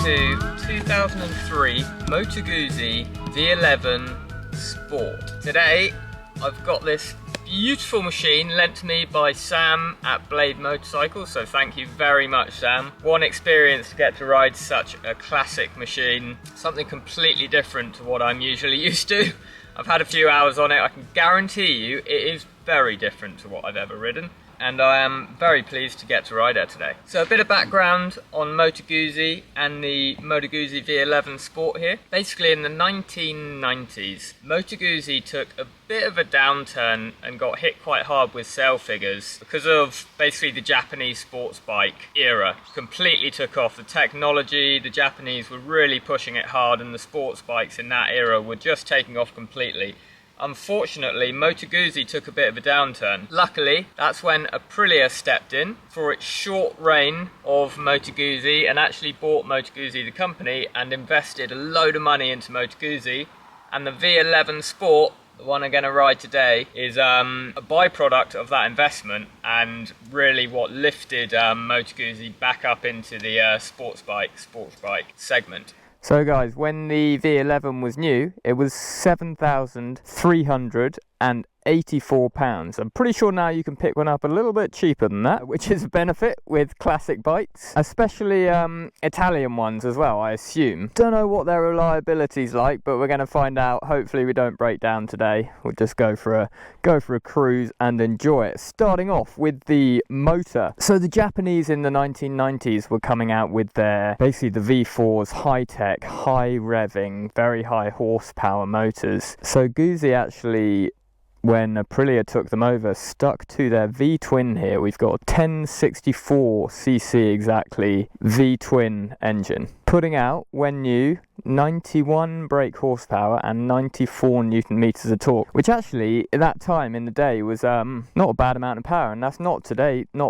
to 2003 Moto Guzzi V11 Sport. Today I've got this beautiful machine lent to me by Sam at Blade Motorcycles, so thank you very much, Sam. One experience to get to ride such a classic machine, something completely different to what I'm usually used to. I've had a few hours on it. I can guarantee you it is very different to what I've ever ridden, and I am very pleased to get to ride it today. So a bit of background on Moto Guzzi and the Moto Guzzi V11 Sport here. Basically in the 1990s, Moto Guzzi took a bit of a downturn and got hit quite hard with sale figures because of basically the Japanese sports bike era. Completely took off. The technology, the Japanese were really pushing it hard, and the sports bikes in that era were just taking off completely. Unfortunately, Moto Guzzi took a bit of a downturn. Luckily, that's when Aprilia stepped in for its short reign of Moto Guzzi and actually bought Moto Guzzi the company and invested a load of money into Moto Guzzi. And the V11 Sport, the one I'm going to ride today, is a byproduct of that investment and really what lifted Moto Guzzi back up into the sports bike segment. So guys, when the V11 was new, it was £7,384. I'm pretty sure now you can pick one up a little bit cheaper than that, which is a benefit with classic bikes, especially Italian ones as well, I assume. Don't know what their reliability's like, but we're going to find out. Hopefully we don't break down today. We'll just go for a cruise and enjoy it. Starting off with the motor. So the Japanese in the 1990s were coming out with their, basically the V4s, high-tech, high revving, very high horsepower motors. So Guzzi actually, when Aprilia took them over, stuck to their V-Twin here. We've got a 1064cc exactly V-Twin engine, putting out, when new, 91 brake horsepower and 94 newton meters of torque, which actually at that time in the day was not a bad amount of power, and that's not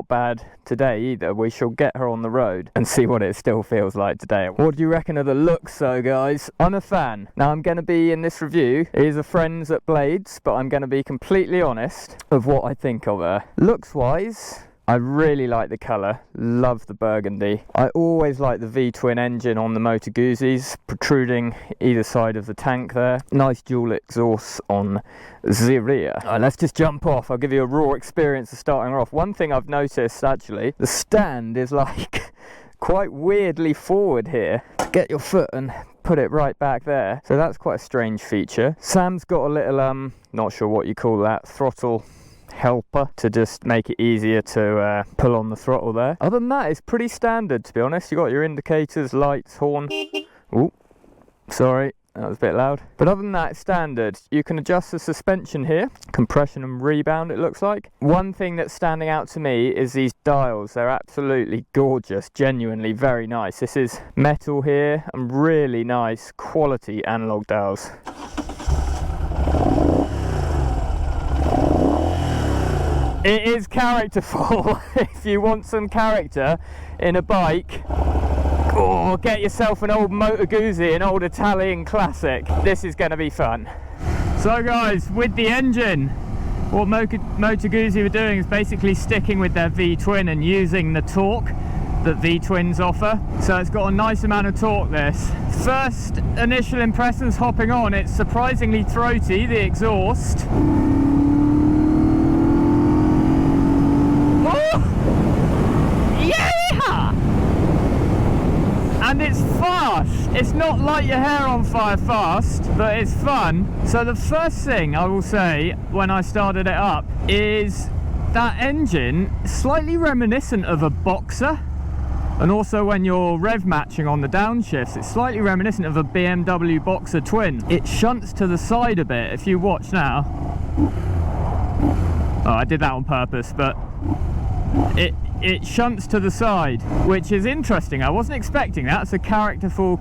bad today either. We shall get her on the road and see what it still feels like today. What do you reckon of the looks though, guys? I'm a fan. Now I'm going to be, in this review, is a friends at Blades, but I'm going to be completely honest of what I think of her. Looks wise, I really like the colour, love the burgundy. I always like the V-Twin engine on the Moto Guzzis, protruding either side of the tank there. Nice dual exhausts on the rear. Right, let's just jump off. I'll give you a raw experience of starting her off. One thing I've noticed actually, the stand is like quite weirdly forward here. Get your foot and put it right back there. So that's quite a strange feature. Sam's got a little, not sure what you call that, throttle helper to just make it easier to pull on the throttle there. Other than that, it's pretty standard, to be honest. You got your indicators, lights, horn. Oh, sorry, that was a bit loud. But other than that, it's standard. You can adjust the suspension here, compression and rebound, it looks like. One thing that's standing out to me is these dials. They're absolutely gorgeous, genuinely very nice. This is metal here and really nice quality analog dials. It is characterful. If you want some character in a bike, or get yourself an old Moto Guzzi, an old Italian classic, this is going to be fun. So guys, with the engine, what Moto Guzzi were doing is basically sticking with their V-Twin and using the torque that V-Twins offer. So it's got a nice amount of torque, this. First initial impressions hopping on, it's surprisingly throaty, the exhaust. And it's fast. It's not light your hair on fire fast, but it's fun. So the first thing I will say when I started it up is that engine is slightly reminiscent of a Boxer, and also when you're rev matching on the downshifts, it's slightly reminiscent of a BMW Boxer twin. It shunts to the side a bit. If you watch now, oh, I did that on purpose, but it shunts to the side, which is interesting. I wasn't expecting that. It's a characterful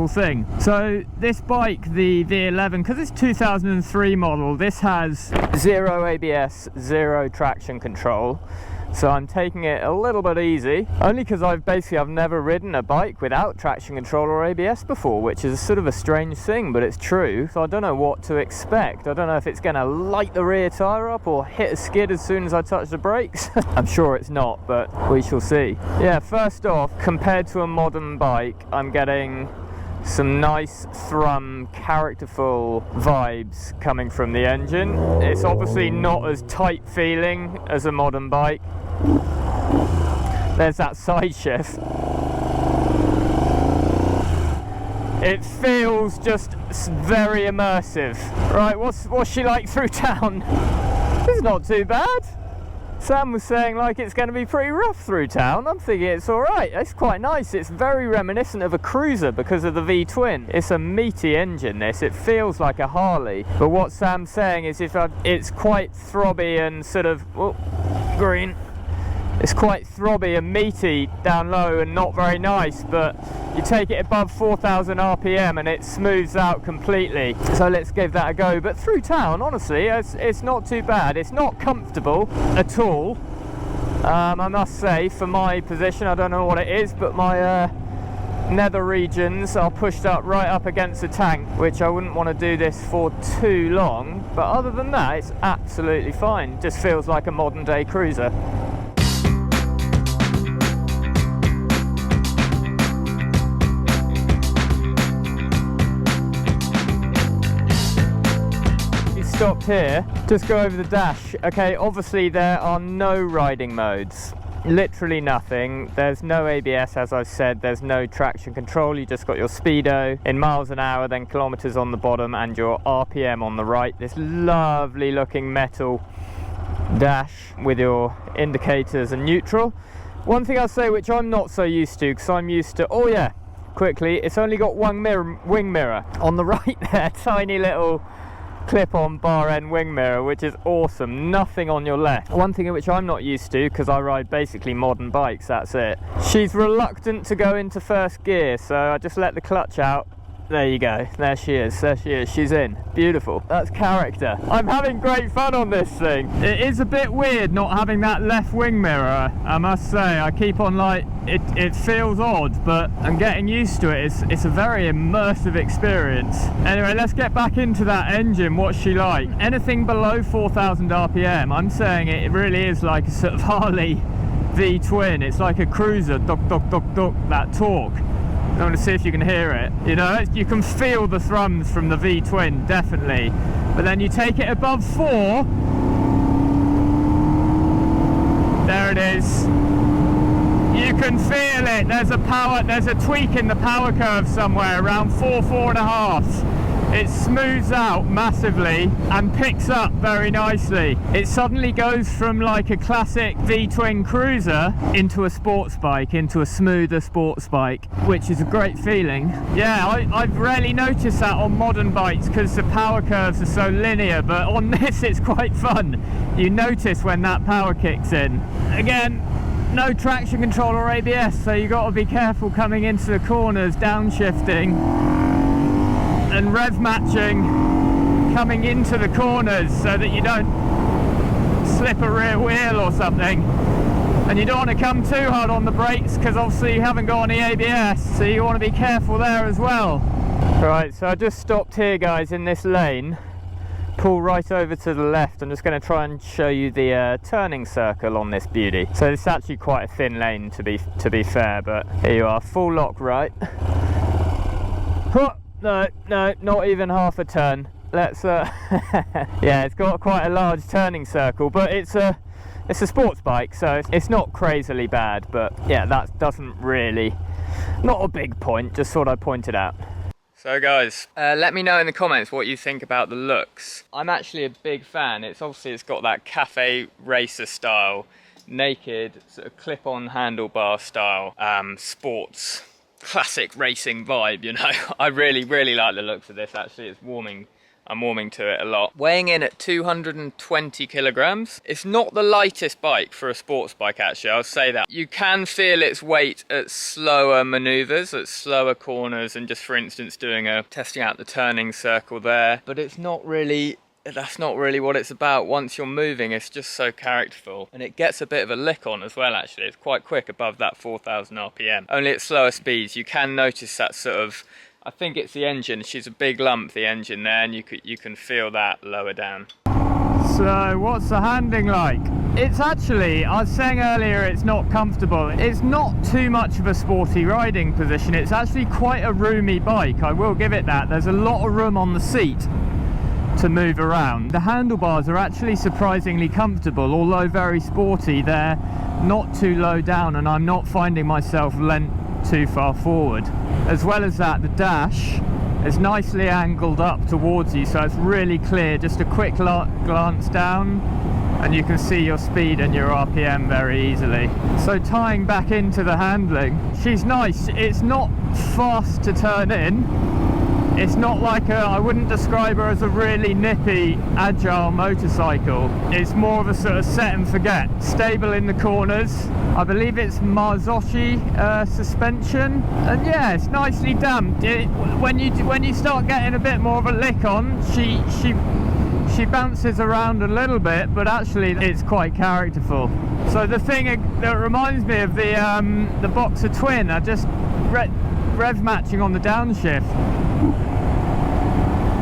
thing. So this bike, the V11, because it's 2003 model, this has zero ABS, zero traction control, So I'm taking it a little bit easy, only because I've never ridden a bike without traction control or ABS before, which is sort of a strange thing, but it's true. So I don't know what to expect. I don't know if it's going to light the rear tyre up or hit a skid as soon as I touch the brakes. I'm sure it's not, but we shall see. Yeah, first off, compared to a modern bike, I'm getting some nice thrum, characterful vibes coming from the engine. It's obviously not as tight feeling as a modern bike. There's that side shift. It feels just very immersive. Right, what's she like through town? It's not too bad. Sam was saying like it's going to be pretty rough through town. I'm thinking it's alright. It's quite nice. It's very reminiscent of a cruiser because of the V-Twin. It's a meaty engine, this. It feels like a Harley. But what Sam's saying is it's quite throbby and sort of... Oh, green. It's quite throbby and meaty down low and not very nice, but you take it above 4,000 RPM and it smooths out completely. So let's give that a go. But through town, honestly, it's not too bad. It's not comfortable at all. I must say, for my position, I don't know what it is, but my nether regions are pushed up right up against the tank, which I wouldn't want to do this for too long. But other than that, it's absolutely fine. Just feels like a modern day cruiser. Stopped here, just go over the dash. Okay, obviously there are no riding modes, literally nothing. There's no ABS, as I've said. There's no traction control. You just got your speedo in miles an hour, then kilometers on the bottom, and your RPM on the right. This lovely looking metal dash with your indicators and neutral. One thing I'll say which I'm not so used to, because I'm used to, oh yeah, quickly, it's only got one wing mirror on the right there. Tiny little clip-on bar end wing mirror, which is awesome. Nothing on your left. One thing which I'm not used to, because I ride basically modern bikes, that's it. She's reluctant to go into first gear, so I just let the clutch out. There you go. There she is. There she is. She's in. Beautiful. That's character. I'm having great fun on this thing. It is a bit weird not having that left wing mirror, I must say. I keep on like, it feels odd, but I'm getting used to it. It's a very immersive experience. Anyway, let's get back into that engine. What's she like? Anything below 4,000 RPM, I'm saying it really is like a sort of Harley V-Twin. It's like a cruiser. Duck, duck, duck, duck, that torque. I want to see if you can hear it. You know, you can feel the thrums from the V-Twin, definitely. But then you take it above 4. There it is. You can feel it. There's a tweak in the power curve somewhere around 4.5. It smooths out massively and picks up very nicely. It suddenly goes from like a classic V-Twin cruiser into a sports bike, into a smoother sports bike, which is a great feeling. Yeah, I've rarely noticed that on modern bikes because the power curves are so linear, but on this it's quite fun. You notice when that power kicks in. Again, no traction control or ABS, so you got to be careful coming into the corners, downshifting and rev matching coming into the corners so that you don't slip a rear wheel or something. And you don't want to come too hard on the brakes because obviously you haven't got any ABS, so you want to be careful there as well. Right, so I just stopped here, guys, in this lane. Pull right over to the left. I'm just going to try and show you the turning circle on this beauty. So it's actually quite a thin lane to be fair, but here you are, full lock right. No, not even half a turn. Let's yeah, it's got quite a large turning circle, but it's a sports bike, so it's not crazily bad. But yeah, that doesn't really, not a big point, just thought I'd point it out. So guys, let me know in the comments what you think about the looks. I'm actually a big fan. It's got that cafe racer style, naked, sort of clip-on handlebar style, sports, classic racing vibe, you know. I really like the looks of this. Actually, it's warming. I'm warming to it a lot. Weighing in at 220 kilograms. It's not the lightest bike for a sports bike, actually, I'll say that. You can feel its weight at slower maneuvers, at slower corners, and just for instance testing out the turning circle there. But it's not really that's not really what it's about. Once you're moving, it's just so characterful, and it gets a bit of a lick on as well. Actually, it's quite quick above that 4,000 RPM. Only at slower speeds you can notice that sort of, I think it's the engine. She's a big lump, the engine there, and you can feel that lower down. So what's the handling like? It's actually, I was saying earlier, it's not comfortable. It's not too much of a sporty riding position. It's actually quite a roomy bike, I will give it that. There's a lot of room on the seat to move around. The handlebars are actually surprisingly comfortable, although very sporty. They're not too low down, and I'm not finding myself leant too far forward. As well as that, the dash is nicely angled up towards you, so it's really clear. Just a quick glance down and you can see your speed and your RPM very easily. So tying back into the handling, she's nice. It's not fast to turn in. It's not like I wouldn't describe her as a really nippy, agile motorcycle. It's more of a sort of set and forget. Stable in the corners. I believe it's Marzocchi suspension. And yeah, it's nicely damped. When you start getting a bit more of a lick on, she bounces around a little bit, but actually it's quite characterful. So the thing that reminds me of the Boxer Twin, I just rev matching on the downshift.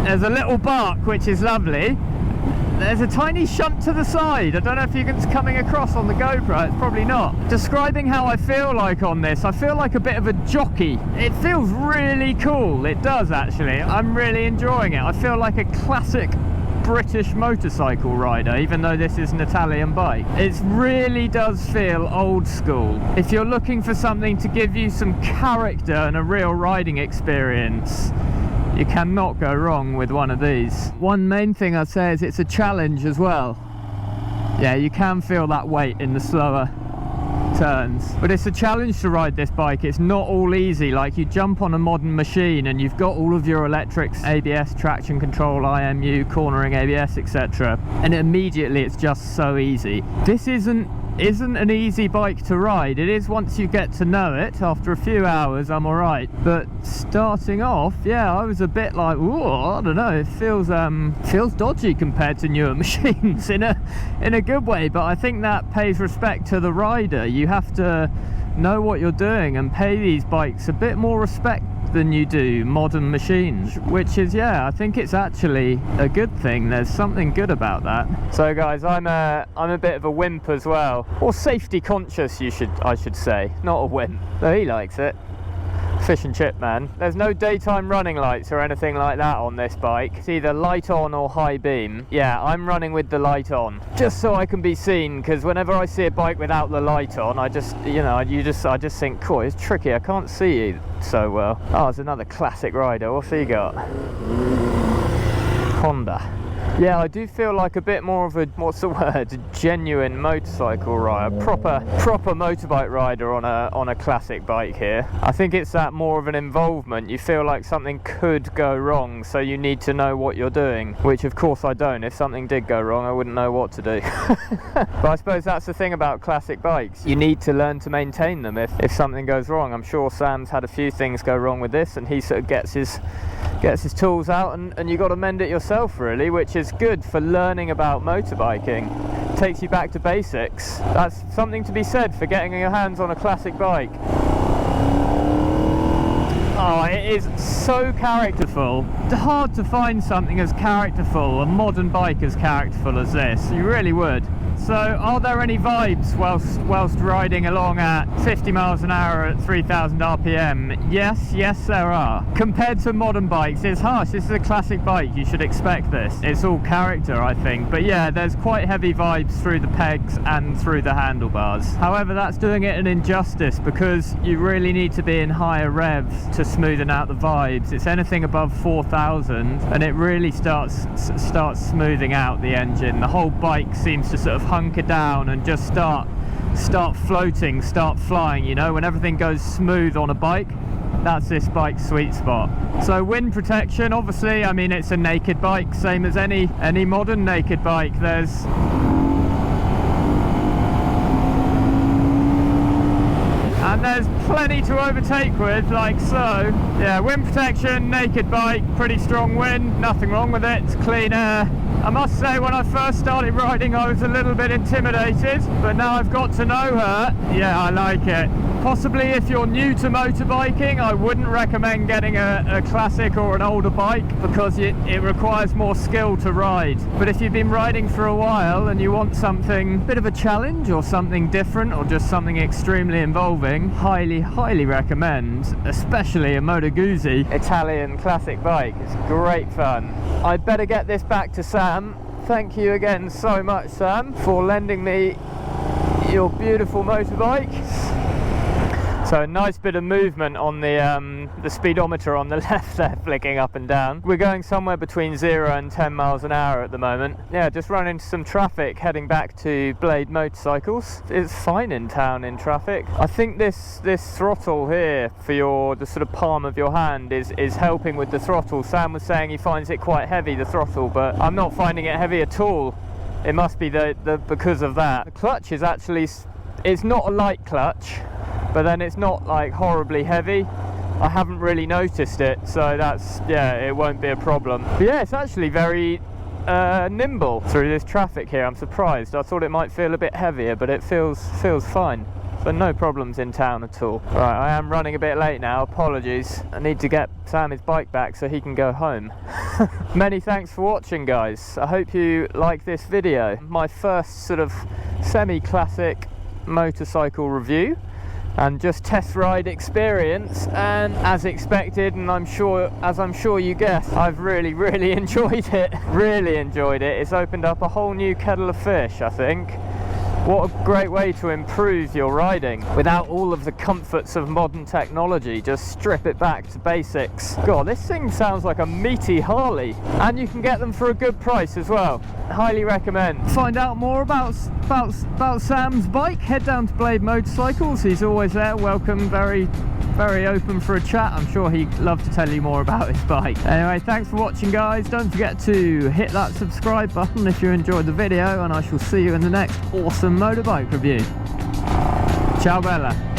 There's a little bark, which is lovely. There's a tiny shunt to the side. I don't know if it's coming across on the GoPro, it's probably not. Describing how I feel like on this, I feel like a bit of a jockey. It feels really cool, it does actually. I'm really enjoying it. I feel like a classic British motorcycle rider, even though this is an Italian bike. It really does feel old school. If you're looking for something to give you some character and a real riding experience, you cannot go wrong with one of these. One main thing I'd say is it's a challenge as well. Yeah, you can feel that weight in the slower turns, but it's a challenge to ride this bike. It's not all easy. Like, you jump on a modern machine and you've got all of your electrics, ABS, traction control, IMU, cornering ABS, etc., and immediately it's just so easy. This isn't an easy bike to ride. It is once you get to know it. After a few hours I'm alright, but starting off, yeah, I was a bit like, ooh, I don't know, it feels dodgy compared to newer machines in a good way. But I think that pays respect to the rider. You have to know what you're doing and pay these bikes a bit more respect than you do modern machines, which is, yeah, I think it's actually a good thing. There's something good about that. So guys, I'm a bit of a wimp as well, or safety conscious, I should say, not a wimp. But he likes it. Fish and chip man. There's no daytime running lights or anything like that on this bike. It's either light on or high beam. Yeah, I'm running with the light on, just so I can be seen, because whenever I see a bike without the light on, I just think, cool, it's tricky, I can't see you so well. Oh, there's another classic rider. What's he got? Honda. Yeah, I do feel like a bit more of a, what's the word, genuine motorcycle rider, proper motorbike rider on a classic bike here. I think it's that more of an involvement. You feel like something could go wrong, so you need to know what you're doing, which of course I don't. If something did go wrong, I wouldn't know what to do. But I suppose that's the thing about classic bikes. You need to learn to maintain them if something goes wrong. I'm sure Sam's had a few things go wrong with this, and he sort of gets his tools out, and you got to mend it yourself, really, which is good for learning about motorbiking. Takes you back to basics. That's something to be said for getting your hands on a classic bike. Oh, it is so characterful. It's hard to find something as characterful, a modern bike as characterful as this. You really would. So, are there any vibes whilst riding along at 50 miles an hour at 3,000 RPM? Yes there are. Compared to modern bikes, it's harsh. This is a classic bike, you should expect this. It's all character, I think. But yeah, there's quite heavy vibes through the pegs and through the handlebars. However, that's doing it an injustice, because you really need to be in higher revs to smoothen out the vibes. It's anything above 4,000 and it really starts smoothing out the engine. The whole bike seems to sort of hunker down and just start floating, start flying, you know. When everything goes smooth on a bike, that's this bike's sweet spot. So wind protection, obviously, I mean, it's a naked bike, same as any modern naked bike. and there's plenty to overtake with, like so. Yeah, wind protection, naked bike, pretty strong wind, nothing wrong with it, it's clean air. I must say, when I first started riding I was a little bit intimidated, but now I've got to know her, yeah, I like it. Possibly if you're new to motorbiking, I wouldn't recommend getting a classic or an older bike, because it requires more skill to ride. But if you've been riding for a while and you want something, a bit of a challenge or something different or just something extremely involving, highly recommend, especially a Moto Guzzi Italian classic bike. It's great fun. I'd better get this back to Sam. Thank you again so much, Sam, for lending me your beautiful motorbike. So a nice bit of movement on the speedometer on the left there, flicking up and down. We're going somewhere between 0 and 10 miles an hour at the moment. Yeah, just run into some traffic heading back to Blade Motorcycles. It's fine in town in traffic. I think this throttle here for the sort of palm of your hand is helping with the throttle. Sam was saying he finds it quite heavy, the throttle, but I'm not finding it heavy at all. It must be because of that. The clutch is actually, it's not a light clutch, but then it's not like horribly heavy. I haven't really noticed it, so that's, yeah, it won't be a problem. But yeah, it's actually very nimble through this traffic here. I'm surprised. I thought it might feel a bit heavier, but it feels fine. So no problems in town at all. Right, I am running a bit late now, apologies. I need to get Sam his bike back so he can go home. Many thanks for watching, guys. I hope you like this video. My first sort of semi-classic motorcycle review and just test ride experience, and as expected, and I'm sure you guessed, I've really enjoyed it. Really enjoyed it. It's opened up a whole new kettle of fish, I think. What a great way to improve your riding without all of the comforts of modern technology. Just strip it back to basics. God, this thing sounds like a meaty Harley, and you can get them for a good price as well. Highly recommend. Find out more about Sam's bike, head down to Blade Motorcycles. He's always there, welcome, very open for a chat. I'm sure he'd love to tell you more about his bike. Anyway, thanks for watching, guys. Don't forget to hit that subscribe button if you enjoyed the video, and I shall see you in the next awesome motorbike review. Ciao bella.